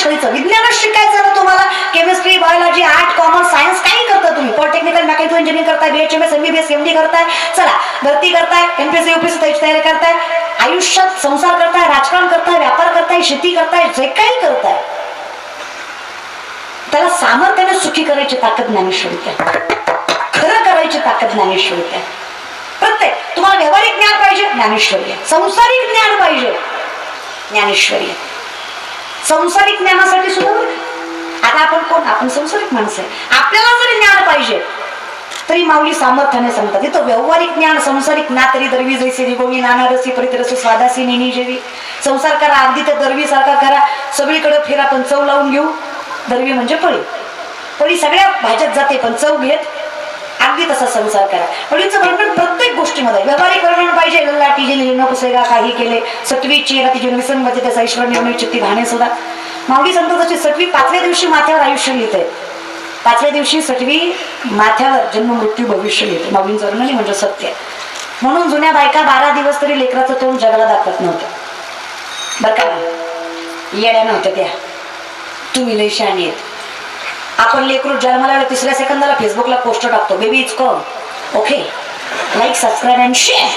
ज्ञानेश्वरीचं. विज्ञानच शिकायचं ना तुम्हाला, chemistry, biology, art, commerce, science काही करता तुम्ही, पॉलिटेक्निकल, मेकॅनिकल इंजिनिअरिंग करताय, BHMS, MBBS, MD करताय, चला भरती करताय, MPSC UPSC तयारी करताय, आयुष्यात संसार करताय, राजकारण करताय, व्यापार करताय, शेती करताय, जे काही करताय त्याला सामर्थ्याने सुखी करायची ताकद ज्ञानेश्वरीत आहे. खरं करायची ताकद ज्ञानेश्वरीत आहे. प्रत्येक तुम्हाला व्यावहारिक ज्ञान पाहिजे, ज्ञानेश्वरी आहे. संसारिक ज्ञान पाहिजे, ज्ञानेश्वरी आहे. संसारिक ज्ञानासाठी सुद्धा आता आपण कोण, आपण संसारिक माणसं आहे. आपल्याला जरी ज्ञान पाहिजे तरी माऊली सामर्थ्याने सांगतात. इथं व्यावहारिक ज्ञान संसारिक ना तरी दरवी जैसे रिगोणी नाना रसी परितरसू स्वादासी नेणी जेवी. संसार करा अगदी ते दरवी सारखा करा, सगळीकडे फेरा पण चव लावून घेऊ. दरवी म्हणजे पळी, पळी सगळ्या भाज्यात जाते पण चव घेत, अगदी तसा संसार करा. पळीचं वर्णन प्रत्येक गोष्टीमध्ये व्यावहारिक वर्णन पाहिजे. लल्लाटी जे न पुसेगा काही केले, सटवी चेहरा तिची निसंग मध्ये त्याचा ईश्वर निर्णय चित्ती भाणे सुद्धा. माऊली संतोषाची सटवी 5व्या दिवशी माथ्यावर आयुष्य लिहिते. 5व्या दिवशी सटवी माथ्यावर जन्म मृत्यू भविष्य लिहिते. माऊलींचं वर्णन म्हणजे सत्य. म्हणून जुन्या बायका 12 दिवस तरी लेकराचं तोंड जगाला दाखवत नव्हतं बर का, येड्या नव्हत्या त्या. तुम्ही लई शहाणी आहेत. आपण लेकरू जन्माला 3ऱ्या सेकंदाला फेसबुकला पोस्ट टाकतो, baby it's come, okay, like, subscribe and share.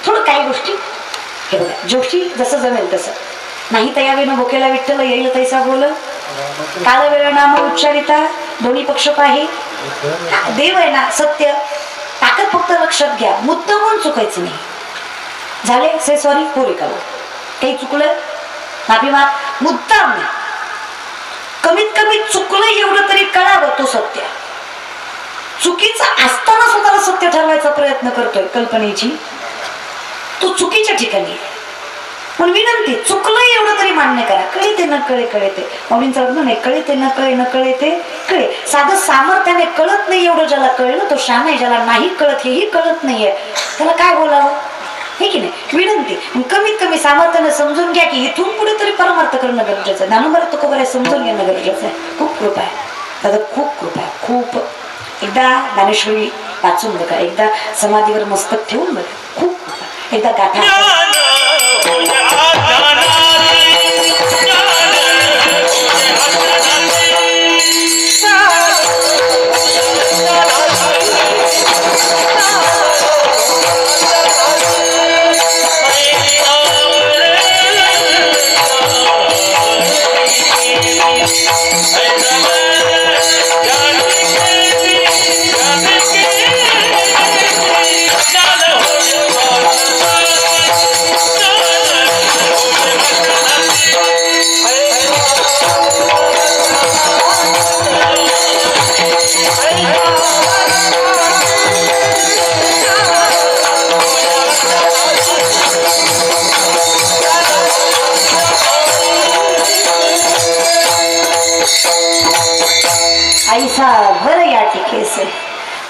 थोडं काही गोष्टी हे बघा, जोशी जसं जमेल तसं. नाही तयावेनं भोकेला विठ्ठल येईल तैसा बोल, काळ वेळ नाम उच्चारिता दोन्ही पक्ष पाही. देव आहे ना सत्य, ताकद फक्त लक्षात घ्या, मुद्दामून चुकायचं नाही. झाले से सॉरी पोरे का काही चुकलं माफी माग, मुद्दाम नाही. कमीत कमी चुकलं एवढं तरी कळावं तो सत्य. चुकीचं असताना स्वतःला सत्य ठरवायचा प्रयत्न करतोय कल्पनेची, तो चुकीच्या ठिकाणी. पण विनंती, चुकलं एवढं तरी मान्य करा. कळते न कळे कळते, माऊलींचं अर्थ नाही, कळते न कळे न कळते कळे. साधं सामर्थ्याने कळत नाही एवढं ज्याला कळलं तो शहाणा आहे. ज्याला नाही कळत हेही कळत नाहीये त्याला काय बोलावं, हे की नाही. विनंती, कमीत कमी सामर्थ्याने समजून घ्या की इथून पुढे तरी परमार्थ करणं गरजेचं आहे. ज्ञानोबा तुकोबा आहे समजून घेणं गरजेचं आहे. खूप कृपा आहे दादा, खूप कृपा आहे, खूप. एकदा ज्ञानेश्वरी वाचून बघा, एकदा समाधीवर मस्तक ठेवून बघा, खूप कृपा. एकदा गाथा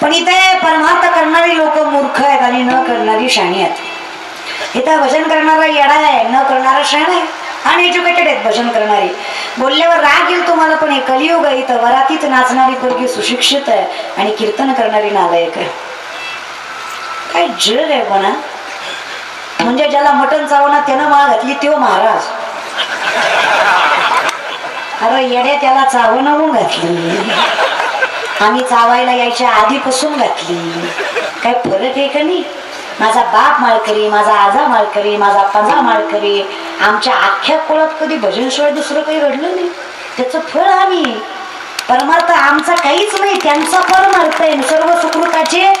पण इथे परमार्थ करणारी लोक मूर्ख आहेत आणि न करणारी शाणी आहेत. इथं भजन करणारा येडा आहे, न करणारा शाण आहे. अनएज्युकेटेड आहेत भजन करणारी. बोलल्यावर राग येईल तुम्हाला, पण हे कलियुग आहे. इथं वरातीत नाचणारी पोरगी सुशिक्षित आहे आणि कीर्तन करणारी नालायक आहे. काय जग आहे म्हणा. म्हणजे ज्याला मटण चावना त्यानं माळ घातली तो महाराज. अरे येड्या त्याला चावणं घातली, आम्ही चावायला यायच्या आधीपासून घातली. काय फरक आहे का नाही. माझा बाप माळकरी, माझा आजा माळकरी, माझा पंजा माळकरी. आमच्या अख्ख्या कुळात कधी भजनशिवाय दुसरं काही घडलं नाही. त्याचं फळ आम्ही. परमार्थ आमचा काहीच नाही, त्यांचा परमार्थ आहे. सर्व सुकृताचे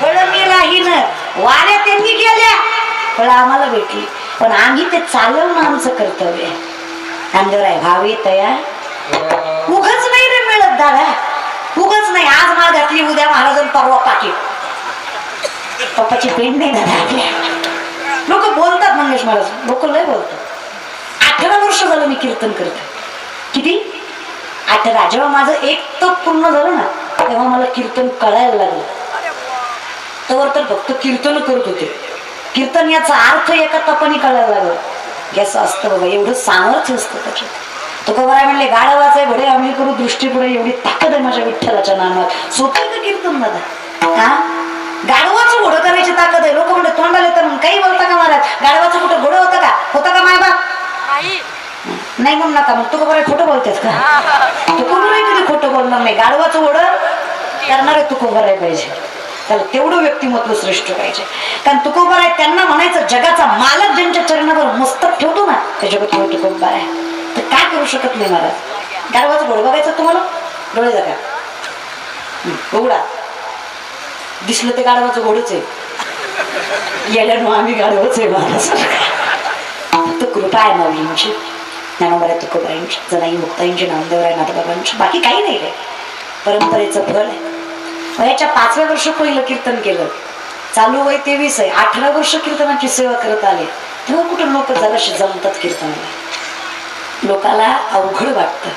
फळ मिळाली न वाऱ्या त्यांनी गेल्या, फळ आम्हाला भेटली. पण आम्ही ते चालवणं आमचं कर्तव्य आहे. अंधर आहे भावी तया उगच नाही रे मिळत दादा, उगच नाही. आज माळ घातली, उद्या महाराजांनी परवा पाकिट. पप्पाची पेंट नाही दादा. लोक बोलतात मंगेश महाराज, लोक लय बोलतात. 18 वर्ष झालं मी कीर्तन करते. किती 18. जेव्हा माझं 1 तप पूर्ण झालं ना तेव्हा मला कीर्तन कळायला लागलं. तवर तर फक्त कीर्तन करत होते. कीर्तन याचा अर्थ एका तपाने कळायला लागलं. याचं असतं बाबा, एवढं सामर्थ्य असतं त्याच्यात. तुकोबाराय म्हणले गाढवाचे घोडे आम्ही करू दृष्टी पुढे, एवढी ताकद आहे माझ्या विठ्ठलाच्या नामात. सोपं का कीर्तन दादा. हा, गाढवाचं घोडं करायची ताकद आहे. लोक म्हणते तोंडाला तर काही बोलता का महाराज, गाढवाचं कुठं घोडं होतं का, होतं का मायबाप. नाही म्हणू नका. मग तुकोबाराय खोटं बोलतेस का? तुकोबाराय कधी खोटं बोलणार नाही. गाढवाचं ओढं करणारे तुकोबाराय पाहिजे. त्याला तेवढं व्यक्तिमत्व श्रेष्ठ पाहिजे. कारण तुकोबाराय त्यांना म्हणायचं जगाचा मालक ज्यांच्या चरणावर मस्तक ठेवतो ना त्या जगत तुकोबाराय. तर काय करू शकत नाही महाराज. गाढवाचं घोडं बघायचं तुम्हाला? डोळे जागा उघडा. दिसलं ते गाढवाचं घोडच आहे. येल्यानं आम्ही गाढवच आहे महाराज. फक्त कृपा आहे माऊलींची, ज्ञानोबा तुकोबारायांची, जनाई मुक्ताईंची, नामदेवराय नाथबाबांची. बाकी काही नाही रे. परंपरेचं फळ आहे. वयाच्या 5व्या वर्ष पहिलं कीर्तन केलं. चालू वय 23 आहे. 18 वर्ष कीर्तनाची सेवा करत आले. तेव्हा कुठं लोक जराशी जमतात कीर्तनाला. लोकाला अवघड वाटतं.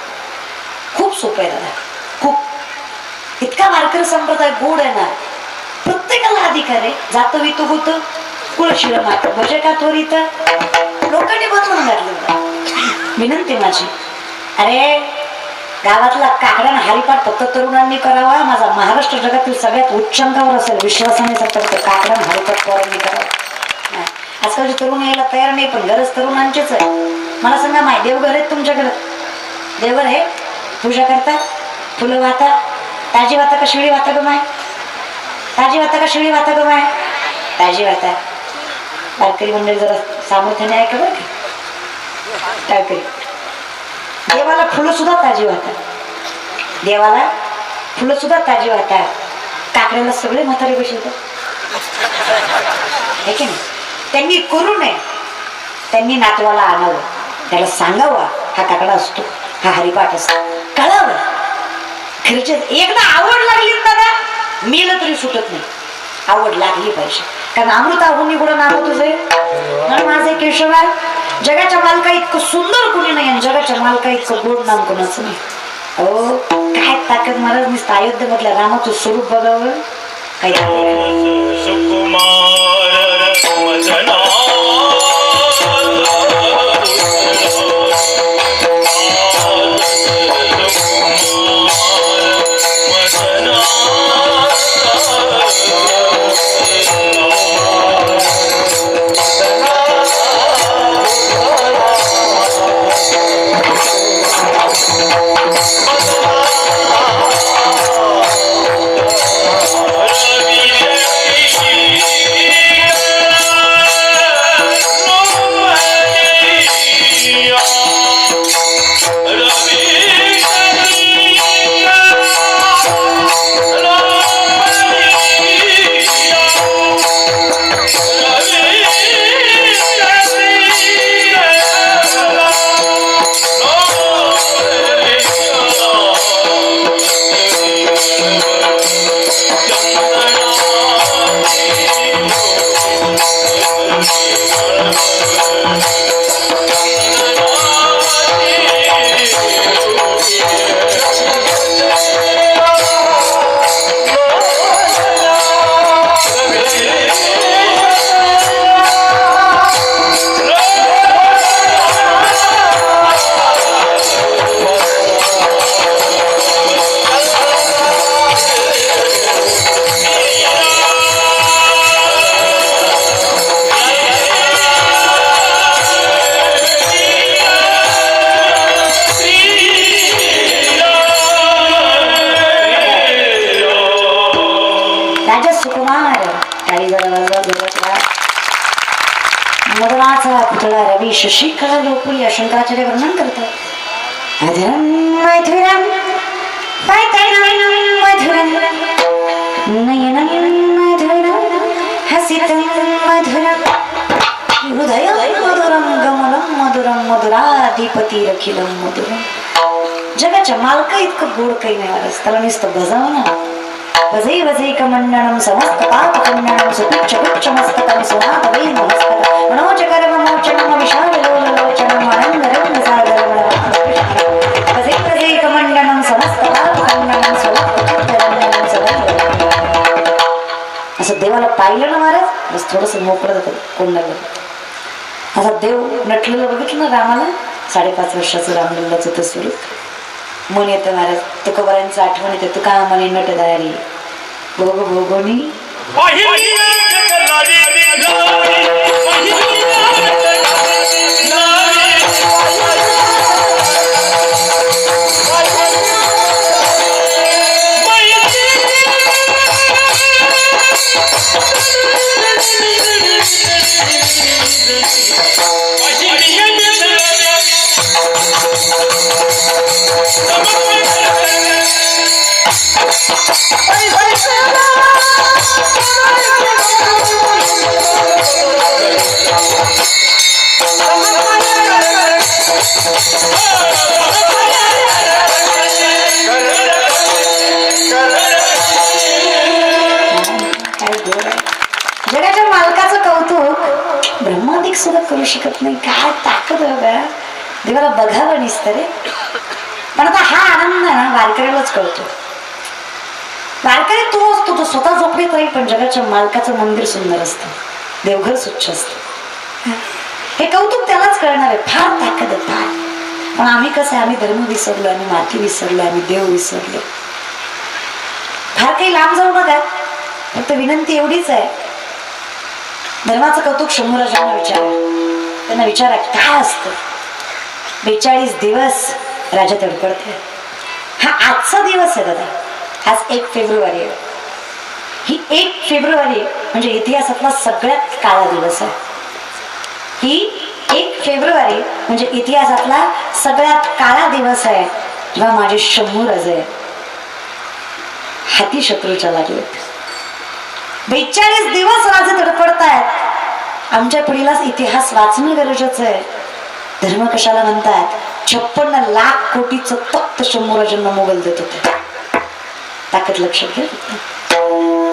खूप सोपं आहे दादा. खूप. इतका वारकरी संप्रदाय गोड आहे ना. प्रत्येकाला अधिकार आहे. जातं वितो होतं कुळशिळ मात भजे का त्वरित. लोकांनी बदलून घातलं. विनंती माझी, अरे गावातला काकड्यान हरिपाठ फक्त तरुणांनी करावा. माझा महाराष्ट्र जगातील सगळ्यात उच्चांकावर असेल विश्वासाने फक्त काकड्यान हरिपाठ पोरांनी करावा. आजकालचे तरुण यायला तयार नाही, पण गरज तरुणांचीच आहे. मला सांगा माय देवघर आहेत तुमच्याकडे? देवघर आहे? पूजा करता? फुलं वाहता? ताजी वाहता का शिळी वाहता ग माय? ताजी वाहता का शिळी वाहता ग माय? ताजी वाहता. वारकरी मंडळी जरा सामर्थ्याने आहे का बरं का? वारकरी देवाला फुलं सुद्धा ताजी वाहतात. देवाला फुलं सुद्धा ताजी वाहतात. काकड्याला सगळे म्हातारे बसवतात. हे की नाही? त्यांनी करू नये. त्यांनी नातवाला आणावं. त्याला सांगावं हा काकडा असतो, हा हरिपाठ असतो. कळावं. खरंच एकदा आवड लागली दादा मेलं तरी सुटत नाही. आवड लागली पाहिजे. कारण अमृत आहुनी गुण नाव तुझे म्हणून माझे केशवा. जगाच्या मालका इतकं सुंदर कुणी नाही आणि जगाच्या मालका इतकं गोड नाम कोणाचं नाही. अहो काय ताकद महाराज. नुसतं अयोध्या म्हटलं रामाचं स्वरूप बघावं. काही मदनाचा पुतळा रवी शशिकला लोकप्रिय शंकराचार्य वर्णन करतात. अधरम मैथुरम मधुरम नयनम मधुरम हसितम मधुरम हृदयम मधुरम गमनम मधुरम मधुराधिपतिरखिलम मधुरम. जगाच्या मालका इतकं गोड काही नाही महाराज. त्याला नुसतं बजाव ना. वजै वजैकमण्डनं समस्तपापखण्डनं सुपिच्छपिच्छमस्तकं सुनादवै नमस्तकं मनोजकरममोचनं विशाललोललोचनं आनन्दरत्नसागरं वजै वजैकमण्डनं समस्तपापखण्डनं सुपिच्छपिच्छमस्तकं असं देवाला पाहिलं ना महाराज बस थोडंसं मोकळं जातं कोंडाला. असा देव नटलेलं बघितलं ना रामाला. 5.5 वर्षाचं रामलल्लाचं ते स्वरूप मन येतं महाराज. तुकोबारायांचं आठवण येते. तुका म्हणे नटदारी भोग भोगोनी जगाच्या मालकाचं कौतुक ब्रह्मादिक सुद्धा करू शकत नाही. काय ताकद बघा, देवाला बघावं निसतं रे. पण आता हा आनंद ना वारकऱ्यालाच कळतो. वारकरी तो असतो, तो स्वतः झोपडीत राहील, पण जगाच्या मालकाचं मंदिर सुंदर असतं, देवघर स्वच्छ असतं. हे कौतुक त्यालाच कळणार आहे. फार ताकद आहे, फार. पण आम्ही कसं, आम्ही धर्म विसरलो, आम्ही माती विसरलो, आम्ही देव विसरलो. फार काही लांब जाऊ नका, फक्त विनंती एवढीच आहे, धर्माचं कौतुक शंभूराजांना विचारा. त्यांना विचारा काय असतं. 42 दिवस राजा तडपडते. हा आजचा दिवस आहे दादा. आज 1 फेब्रुवारी आहे. ही 1 फेब्रुवारी म्हणजे इतिहासातला सगळ्यात काळा दिवस आहे. ही 1 फेब्रुवारी म्हणजे इतिहासातला सगळ्यात काळा दिवस आहे, जेव्हा माझे शंभूराजे हाती शत्रूच्या लागलेत. 42 दिवस राजे तडपडतायत. आमच्या पिढीला इतिहास वाचणं गरजेचं आहे. धर्म कशाला म्हणतात? 56 लाख कोटीचं तख्त शंभूराजांना मोगल देत होते. ताकद लक्षात घ्या.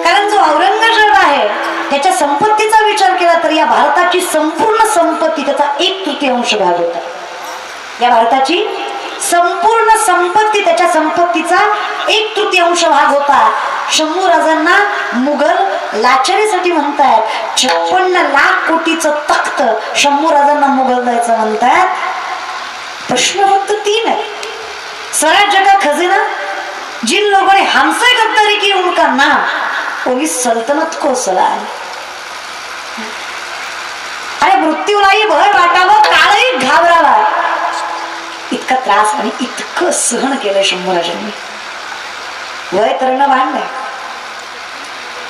कारण जो औरंगजेब आहे त्याच्या संपत्तीचा विचार केला तर या भारताची संपूर्ण संपत्ती त्याचा 1/3 भाग होता. या भारताची संपूर्ण संपत्ती त्याच्या संपत्तीचा 1/3 भाग होता. शंभूराजांना मुघल लाचारीसाठी म्हणतायत. 56 लाख कोटीचं तख्त शंभूराजांना मुघल द्यायचं म्हणतायत. प्रश्न फक्त 3 है. स्वराज्य का खजिना जिन लोगों ने हमसे गद्दारी की उनका नाम वो इस सल्तनत को सलाम. अरे मृत्यूलाही भय वाटावं, काळही घाबरावा, इतका त्रास आणि इतकं सहन केलं शंभूराजांनी. वय तरण बांधलंय.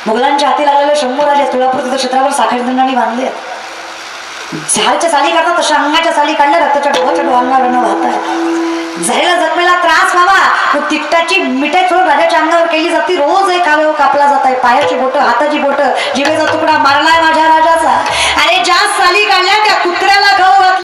मुघलांच्या हाती लागलेले शंभूराजे तुळापूर तीर्थक्षेत्रावर साखळदंडाने बांधले. झाडच्या साली काढतात तशा अंगाच्या साली काढल्या, रक्ताच्या डोहाच्या डोहांवर वाहतात. झालेला जखमेला त्रास व्हावा, तो तिकटाची मिठाई थोडं राजाच्या अंगावर केली जाते. रोज एक कावळा कापला जात आहे. पायाची बोट, हाताची बोट, जिभेचा तुकडा मारलाय माझ्या राजाचा. अरे ज्या साली काढल्या त्या कुत्र्याला खाऊ